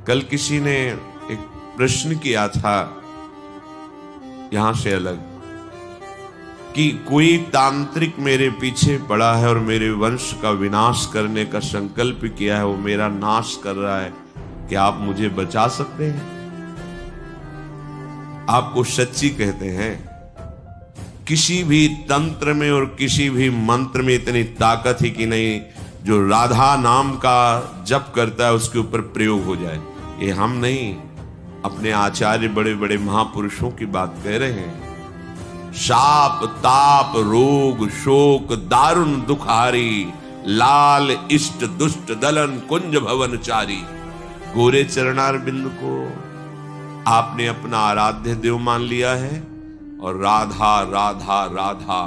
कल किसी ने एक प्रश्न किया था यहां से अलग कि कोई तांत्रिक मेरे पीछे पड़ा है और मेरे वंश का विनाश करने का संकल्प किया है, वो मेरा नाश कर रहा है, क्या आप मुझे बचा सकते हैं? आपको सच्ची कहते हैं, किसी भी तंत्र में और किसी भी मंत्र में इतनी ताकत ही कि नहीं जो राधा नाम का जप करता है उसके ऊपर प्रयोग हो जाए। ये हम नहीं, अपने आचार्य बड़े बड़े महापुरुषों की बात कह रहे हैं। शाप ताप रोग शोक दारुण दुखारी, लाल इष्ट दुष्ट दलन कुंज भवन चारी। गोरे चरणार बिंदु को आपने अपना आराध्य देव मान लिया है और राधा राधा राधा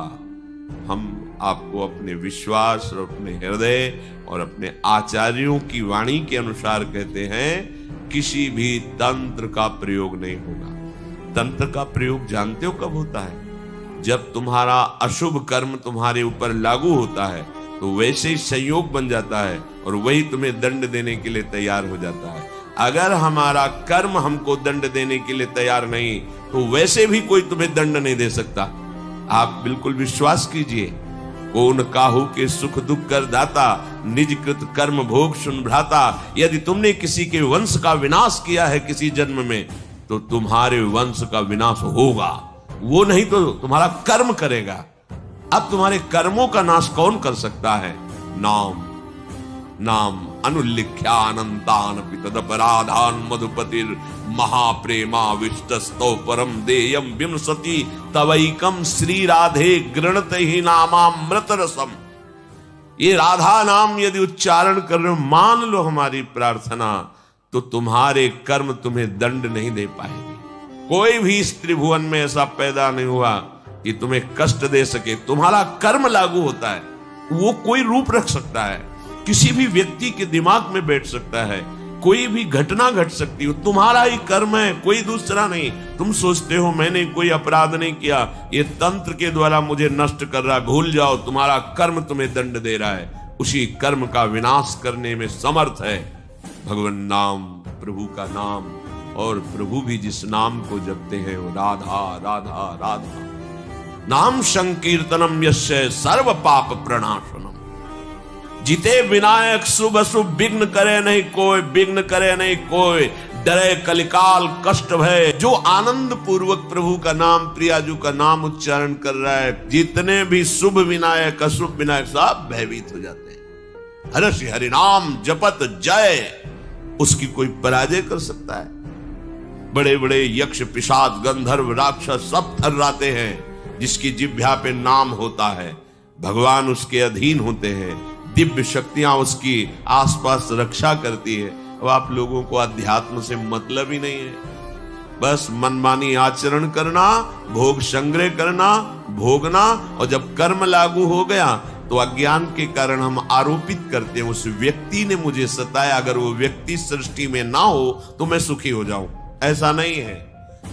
हम आपको अपने विश्वास और अपने हृदय और अपने आचार्यों की वाणी के अनुसार कहते हैं, किसी भी तंत्र का प्रयोग नहीं होगा। तंत्र का प्रयोग जानते हो कब होता है? जब तुम्हारा अशुभ कर्म तुम्हारे ऊपर लागू होता है तो वैसे ही संयोग बन जाता है और वही तुम्हें दंड देने के लिए तैयार हो जाता है। अगर हमारा कर्म हमको दंड देने के लिए तैयार नहीं तो वैसे भी कोई तुम्हें दंड नहीं दे सकता। आप बिल्कुल विश्वास कीजिए, कौन काहू के सुख दुख कर दाता, निज कृत कर्म भोग सुन भ्राता। यदि तुमने किसी के वंश का विनाश किया है किसी जन्म में तो तुम्हारे वंश का विनाश होगा, वो नहीं तो तुम्हारा कर्म करेगा। अब तुम्हारे कर्मों का नाश कौन कर सकता है? नाम नाम अनुल्लिख्यानंतान पितदपराधान मधुपतिर महाप्रेमा विष्टस्तो परम देयम विमसति तवैकम श्री राधे गृणत ही नामामृत रसम। ये राधा नाम यदि उच्चारण कर रहे हो, मान लो हमारी प्रार्थना, तो तुम्हारे कर्म तुम्हें दंड नहीं दे पाएंगे। कोई भी इस त्रिभुवन में ऐसा पैदा नहीं हुआ कि तुम्हें कष्ट दे सके। तुम्हारा कर्म लागू होता है, वो कोई रूप रख सकता है, किसी भी व्यक्ति के दिमाग में बैठ सकता है, कोई भी घटना घट सकती हो। तुम्हारा ही कर्म है, कोई दूसरा नहीं। तुम सोचते हो मैंने कोई अपराध नहीं किया, ये तंत्र के द्वारा मुझे नष्ट कर रहा है, भूल जाओ, तुम्हारा कर्म तुम्हें दंड दे रहा है। उसी कर्म का विनाश करने में समर्थ है भगवान नाम, प्रभु का नाम। और प्रभु भी जिस नाम को जपते हैं वो राधा राधा राधा। नाम संकीर्तनम यस्य सर्व पाप प्रणाशनम। जिते विनायक शुभ अशुभ विघ्न करे नहीं कोई, विघ्न करे नहीं कोई, डरे कलिकाल कष्ट भय। जो आनंद पूर्वक प्रभु का नाम, प्रियाजू का नाम उच्चारण कर रहा है, जितने भी शुभ विनायक अशुभ विनायक सब भयभीत हो जाते हैं। हर्ष हरि नाम जपत जय, उसकी कोई पराजय कर सकता है? बड़े बड़े यक्ष पिशाच गंधर्व राक्षस सब थर्राते हैं। जिसकी जिह्वा पे नाम होता है भगवान उसके अधीन होते हैं, दिव्य शक्तियां उसकी आसपास रक्षा करती है। अब आप लोगों को अध्यात्म से मतलब ही नहीं है, बस मनमानी आचरण करना, भोग संग्रह करना, भोगना, और जब कर्म लागू हो गया तो अज्ञान के कारण हम आरोपित करते हैं उस व्यक्ति ने मुझे सताया, अगर वो व्यक्ति सृष्टि में ना हो तो मैं सुखी हो जाऊं। ऐसा नहीं है।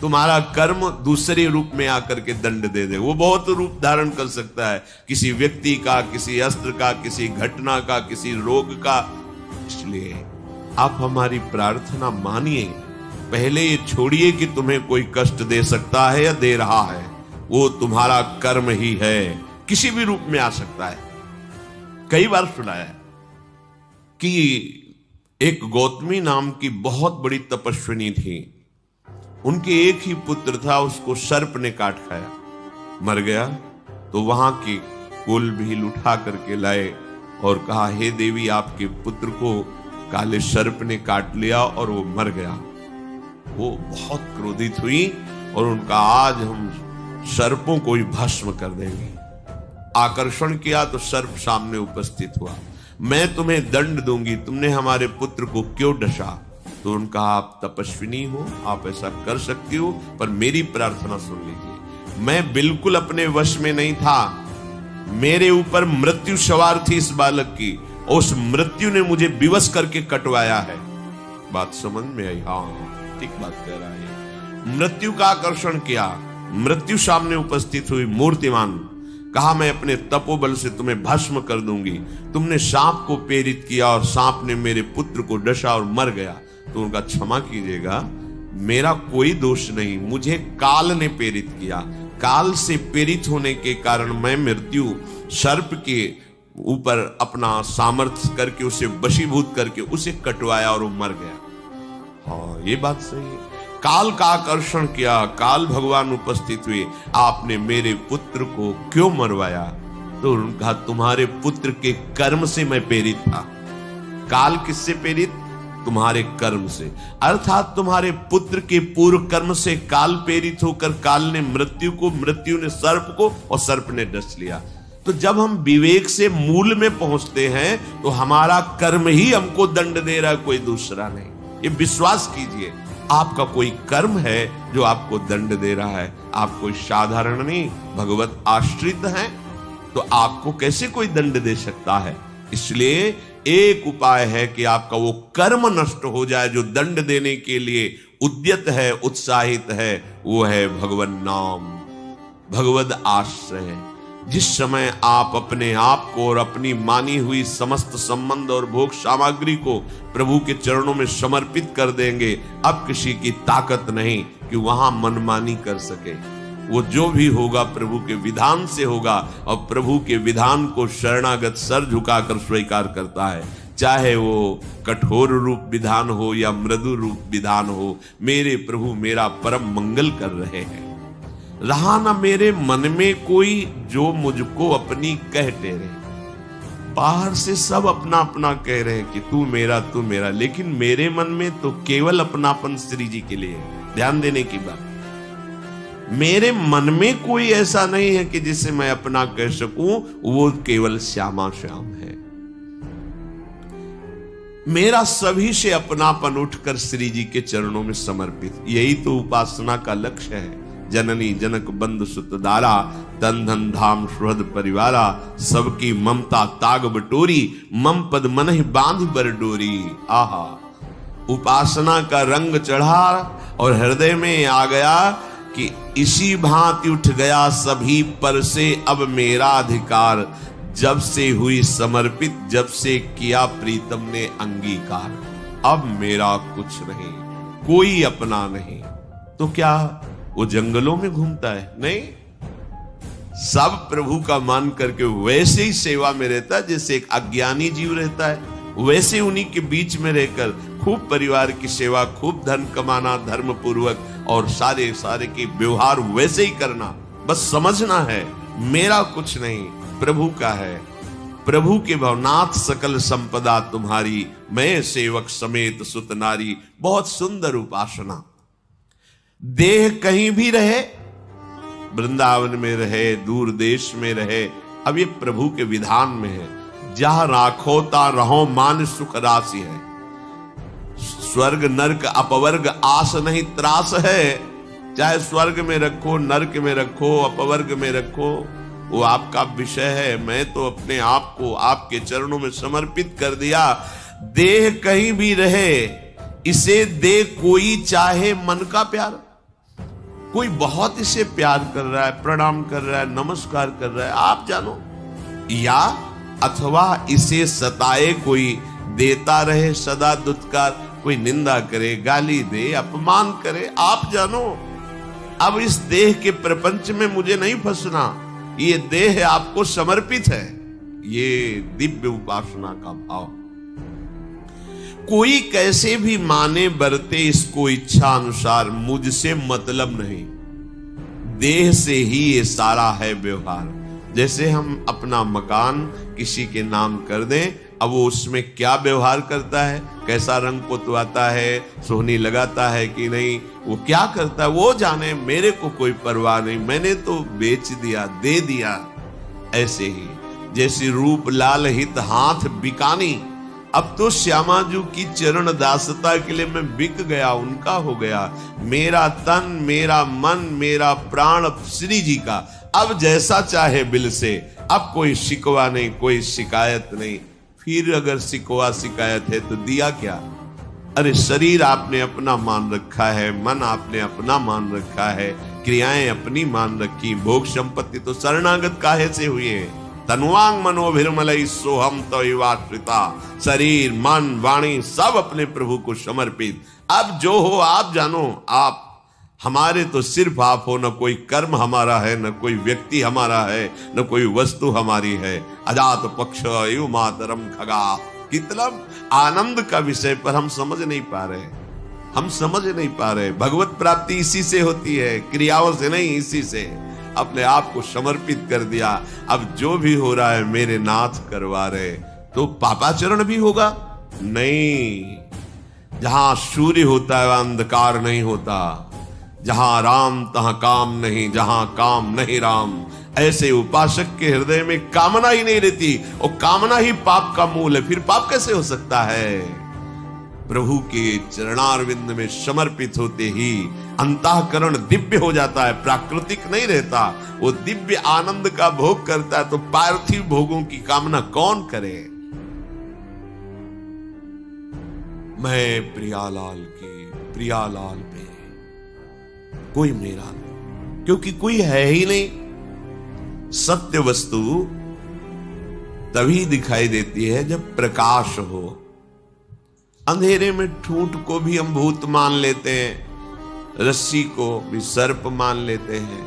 तुम्हारा कर्म दूसरे रूप में आकर के दंड दे दे। वो बहुत रूप धारण कर सकता है, किसी व्यक्ति का, किसी अस्त्र का, किसी घटना का, किसी रोग का। इसलिए आप हमारी प्रार्थना मानिए। पहले ये छोड़िए कि तुम्हें कोई कष्ट दे सकता है या दे रहा है, वो तुम्हारा कर्म ही है, किसी भी रूप में आ सकता है। कई बार सुना है कि एक गौतमी नाम की बहुत बड़ी तपस्विनी थी, उनके एक ही पुत्र था, उसको सर्प ने काट खाया, मर गया। तो वहां के कुल भी उठा करके लाए और कहा, हे देवी आपके पुत्र को काले सर्प ने काट लिया और वो मर गया। वो बहुत क्रोधित हुई और उनका आज हम सर्पों को ही भस्म कर देंगे। आकर्षण किया तो सर्प सामने उपस्थित हुआ। मैं तुम्हें दंड दूंगी, तुमने हमारे पुत्र को क्यों डसा? तो उनका, आप तपस्विनी हो, आप ऐसा कर सकती हो, पर मेरी प्रार्थना सुन लीजिए। मैं बिल्कुल अपने वश में नहीं था, मेरे ऊपर मृत्यु सवार थी इस बालक की, और उस मृत्यु ने मुझे विवश करके कटवाया है। बात समझ में आई? हाँ, ठीक बात कह रहा है। मृत्यु का आकर्षण किया, मृत्यु सामने उपस्थित हुई मूर्तिमान, कहा मैं अपने तपोबल से तुम्हें भस्म कर दूंगी। तुमने सांप को प्रेरित किया और सांप ने मेरे पुत्र को डसा और मर गया। तो उनका क्षमा कीजिएगा, मेरा कोई दोष नहीं, मुझे काल ने प्रेरित किया। काल से प्रेरित होने के कारण मैं मृत्यु सर्प के ऊपर अपना सामर्थ्य करके उसे वशीभूत करके उसे कटवाया और वो मर गया। हाँ, ये बात सही है। काल का आकर्षण किया, काल भगवान उपस्थित हुए, आपने मेरे पुत्र को क्यों मरवाया? तो उनका तुम्हारे पुत्र के कर्म से मैं प्रेरित था। काल किससे प्रेरित? तुम्हारे कर्म से, अर्थात तुम्हारे पुत्र के पूर्व कर्म से काल प्रेरित होकर काल ने मृत्यु को, मृत्यु ने सर्प को और सर्प ने डस लिया। तो जब हम विवेक से मूल में पहुंचते हैं तो हमारा कर्म ही हमको दंड दे रहा है, कोई दूसरा नहीं। ये विश्वास कीजिए, आपका कोई कर्म है जो आपको दंड दे रहा है। आप कोई साधारण नहीं, भगवत आश्रित हैं, तो आपको कैसे कोई दंड दे सकता है? इसलिए एक उपाय है कि आपका वो कर्म नष्ट हो जाए जो दंड देने के लिए उद्यत है, उत्साहित है, वो है भगवन नाम, भगवद आश्रय। जिस समय आप अपने आप को और अपनी मानी हुई समस्त संबंध और भोग सामग्री को प्रभु के चरणों में समर्पित कर देंगे, अब किसी की ताकत नहीं कि वहां मनमानी कर सके। वो जो भी होगा प्रभु के विधान से होगा, और प्रभु के विधान को शरणागत सर झुकाकर स्वीकार करता है, चाहे वो कठोर रूप विधान हो या मृदु रूप विधान हो। मेरे प्रभु मेरा परम मंगल कर रहे हैं। रहा ना मेरे मन में कोई जो मुझको अपनी कह टेरे। बाहर से सब अपना अपना कह रहे हैं कि तू मेरा, लेकिन मेरे मन में तो केवल अपनापन श्री जी के लिए। ध्यान देने की बात, मेरे मन में कोई ऐसा नहीं है कि जिसे मैं अपना कह सकूं, वो केवल श्यामा श्याम है। मेरा सभी से अपनापन उठकर श्री जी के चरणों में समर्पित, यही तो उपासना का लक्ष्य है। जननी जनक बंधु सुत दारा, तन धन धाम सुहृद परिवारा, सबकी ममता ताग बटोरी, मम पद मनहि बांध बर डोरी। आहा, उपासना का रंग चढ़ा और हृदय में आ गया कि इसी भांति उठ गया सभी पर से अब मेरा अधिकार। जब से हुई समर्पित, जब से किया प्रीतम ने अंगीकार, अब मेरा कुछ नहीं, कोई अपना नहीं। तो क्या वो जंगलों में घूमता है? नहीं, सब प्रभु का मान करके वैसे ही सेवा में रहता है जैसे एक अज्ञानी जीव रहता है। वैसे उन्हीं के बीच में रहकर खूब परिवार की सेवा, खूब धन कमाना धर्म पूर्वक, और सारे के व्यवहार वैसे ही करना। बस समझना है मेरा कुछ नहीं, प्रभु का है। प्रभु के भवनाथ सकल संपदा तुम्हारी, मैं सेवक समेत सुत नारी। बहुत सुंदर उपासना। देह कहीं भी रहे, वृंदावन में रहे, दूर देश में रहे, अब ये प्रभु के विधान में है। जहां राखो ता रहो मान सुख राशि है। स्वर्ग नरक अपवर्ग आस नहीं त्रास है। चाहे स्वर्ग में रखो, नरक में रखो, अपवर्ग में रखो, वो आपका विषय है। मैं तो अपने आप को आपके चरणों में समर्पित कर दिया। देह कहीं भी रहे, इसे दे कोई चाहे मन का प्यार। कोई बहुत इसे प्यार कर रहा है, प्रणाम कर रहा है, नमस्कार कर रहा है, आप जानो, या अथवा इसे सताए कोई, देता रहे सदा दुत्कार, कोई निंदा करे, गाली दे, अपमान करे, आप जानो। अब इस देह के प्रपंच में मुझे नहीं फंसना, ये देह आपको समर्पित है। ये दिव्य उपासना का भाव। कोई कैसे भी माने बरते इसको इच्छा अनुसार, मुझसे मतलब नहीं, देह से ही ये सारा है व्यवहार। जैसे हम अपना मकान किसी के नाम कर दें, अब वो उसमें क्या व्यवहार करता है, कैसा रंग पोतवाता है, सोहनी लगाता है कि नहीं, वो क्या करता है वो जाने, मेरे को कोई परवाह नहीं, मैंने तो बेच दिया, दे दिया। ऐसे ही जैसी रूप लाल हित हाथ बिकानी, अब तो श्यामाजू की चरण दासता के लिए मैं बिक गया, उनका हो गया। मेरा तन, मेरा मन, मेरा प्राण श्री जी का। अब जैसा चाहे बिल से, अब कोई शिकवा नहीं, कोई शिकायत नहीं। फिर अगर शिकवा शिकायत है तो दिया क्या? अरे शरीर आपने अपना मान रखा है, मन आपने अपना मान रखा है, क्रियाएं अपनी मान रखी, भोग संपत्ति तो शरणागत काहे से हुई है? तनुवांग मनोभिर्मलई सोहम तवाश्रिता। शरीर मन वाणी सब अपने प्रभु को समर्पित। अब जो हो आप जानो, आप हमारे तो सिर्फ आप हो, न कोई कर्म हमारा है, न कोई व्यक्ति हमारा है, न कोई वस्तु हमारी है। अजात पक्ष एवं मातरम खगा। कितना आनंद का विषय पर हम समझ नहीं पा रहे, हम समझ नहीं पा रहे। भगवत प्राप्ति इसी से होती है, क्रियाओं से नहीं, इसी से। अपने आप को समर्पित कर दिया। अब जो भी हो रहा है मेरे नाथ करवा रहे। तो पापाचरण भी होगा नहीं। जहां सूर्य होता है वहां अंधकार नहीं होता। जहां राम तहां काम नहीं, जहां काम नहीं राम। ऐसे उपासक के हृदय में कामना ही नहीं रहती, और कामना ही पाप का मूल है। फिर पाप कैसे हो सकता है? प्रभु के चरणारविंद में समर्पित होते ही अंतःकरण दिव्य हो जाता है, प्राकृतिक नहीं रहता। वो दिव्य आनंद का भोग करता है। तो पार्थिव भोगों की कामना कौन करे? मैं प्रियालाल की, प्रियालाल पे कोई मेरा नहीं, क्योंकि कोई है ही नहीं। सत्य वस्तु तभी दिखाई देती है जब प्रकाश हो। अंधेरे में ठूंठ को भी हम भूत मान लेते हैं, रस्सी को भी सर्प मान लेते हैं।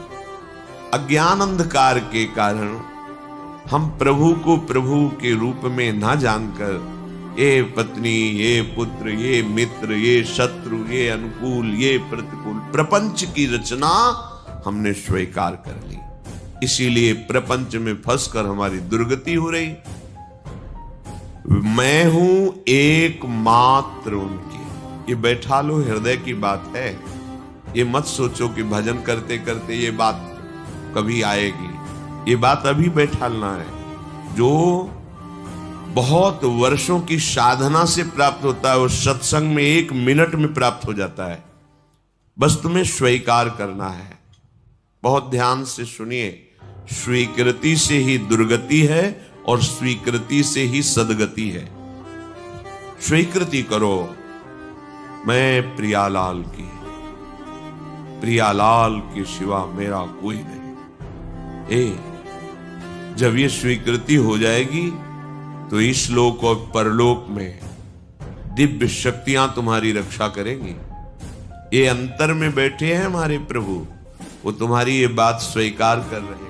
अज्ञान अंधकार के कारण हम प्रभु को प्रभु के रूप में ना जानकर ये पत्नी, ये पुत्र, ये मित्र, ये शत्रु, ये अनुकूल, ये प्रतिकूल, प्रपंच की रचना हमने स्वीकार कर ली। इसीलिए प्रपंच में फंसकर हमारी दुर्गति हो रही। मैं हूं एकमात्र उनकी। ये बैठा लो, हृदय की बात है। ये मत सोचो कि भजन करते करते ये बात कभी आएगी। ये बात अभी बैठालना है। जो बहुत वर्षों की साधना से प्राप्त होता है वो सत्संग में 1 मिनट में प्राप्त हो जाता है। बस तुम्हें स्वीकार करना है। बहुत ध्यान से सुनिए। स्वीकृति से ही दुर्गति है और स्वीकृति से ही सदगति है। स्वीकृति करो, मैं प्रियालाल की, प्रियालाल के सिवा मेरा कोई नहीं। जब ये स्वीकृति हो जाएगी तो इस लोक और परलोक में दिव्य शक्तियां तुम्हारी रक्षा करेंगी। ये अंतर में बैठे हैं हमारे प्रभु, वो तुम्हारी ये बात स्वीकार कर रहे हैं।